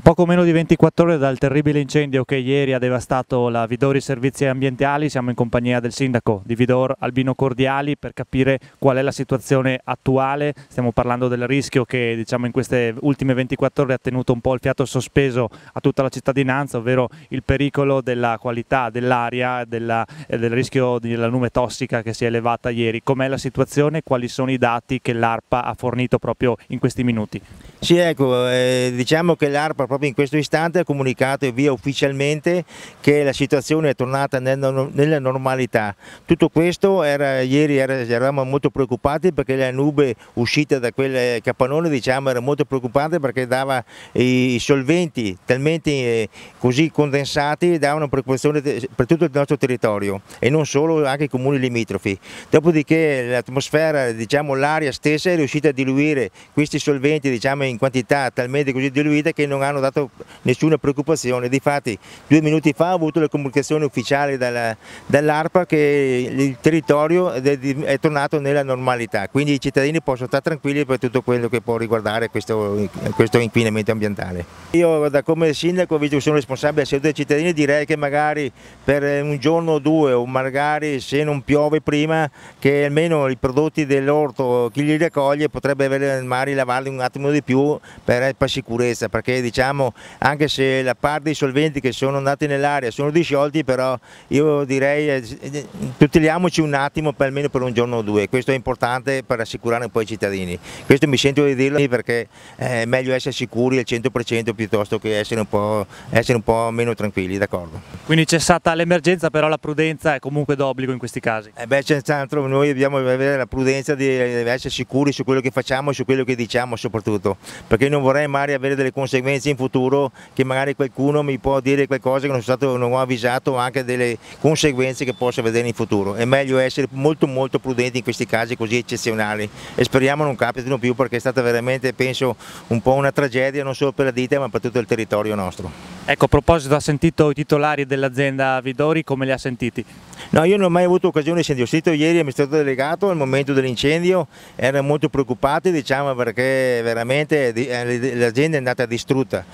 Poco meno di 24 ore dal terribile incendio che ieri ha devastato la Vidori Servizi Ambientali, siamo in compagnia del sindaco di Vidor, Albino Cordiali, per capire qual è la situazione attuale. Stiamo parlando del rischio che in queste ultime 24 ore ha tenuto un po' il fiato sospeso a tutta la cittadinanza, ovvero il pericolo della qualità dell'aria, del rischio della nume tossica che si è elevata ieri. Com'è la situazione? Quali sono i dati che l'ARPA ha fornito proprio in questi minuti? Sì, ecco, diciamo che l'ARPA proprio in questo istante ha comunicato via ufficialmente che la situazione è tornata nella normalità. Tutto questo ieri eravamo molto preoccupati perché la nube uscita da quel capannone era molto preoccupante perché dava i solventi talmente così condensati, davano preoccupazione per tutto il nostro territorio e non solo, anche i comuni limitrofi. Dopodiché l'atmosfera, l'aria stessa è riuscita a diluire questi solventi in quantità talmente così diluite che non hanno dato nessuna preoccupazione. Difatti 2 minuti fa ho avuto la comunicazione ufficiale dall'ARPA che il territorio è tornato nella normalità, quindi i cittadini possono stare tranquilli per tutto quello che può riguardare questo inquinamento ambientale. Io come sindaco, visto che sono responsabile della salute dei cittadini, direi che magari per un giorno o due, o magari se non piove prima, che almeno i prodotti dell'orto chi li raccoglie potrebbe avere magari lavarli un attimo di più per sicurezza, perché anche se la parte dei solventi che sono andati nell'aria sono disciolti, però io direi tuteliamoci un attimo almeno per un giorno o due. Questo è importante per assicurare un po' i cittadini. Questo mi sento di dirlo perché è meglio essere sicuri al 100% piuttosto che essere un po' meno tranquilli, d'accordo? Quindi c'è stata l'emergenza, però la prudenza è comunque d'obbligo in questi casi. Senz'altro noi dobbiamo avere la prudenza di essere sicuri su quello che facciamo e su quello che diciamo soprattutto, perché non vorrei mai avere delle conseguenze in futuro, che magari qualcuno mi può dire qualcosa che non ho avvisato, anche delle conseguenze che posso vedere in futuro. È meglio essere molto prudenti in questi casi così eccezionali e speriamo non capitino più, perché è stata veramente, penso, un po' una tragedia non solo per la ditta ma per tutto il territorio nostro. Ecco, a proposito, ha sentito i titolari dell'azienda Vidori, come li ha sentiti? No, io non ho mai avuto occasione di sentire. Ho sentito ieri l'amministratore delegato al momento dell'incendio, erano molto preoccupati perché veramente l'azienda è andata distrutta,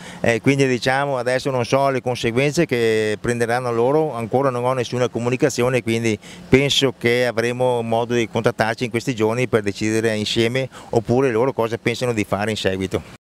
quindi adesso non so le conseguenze che prenderanno loro, ancora non ho nessuna comunicazione, quindi penso che avremo modo di contattarci in questi giorni per decidere insieme oppure loro cosa pensano di fare in seguito.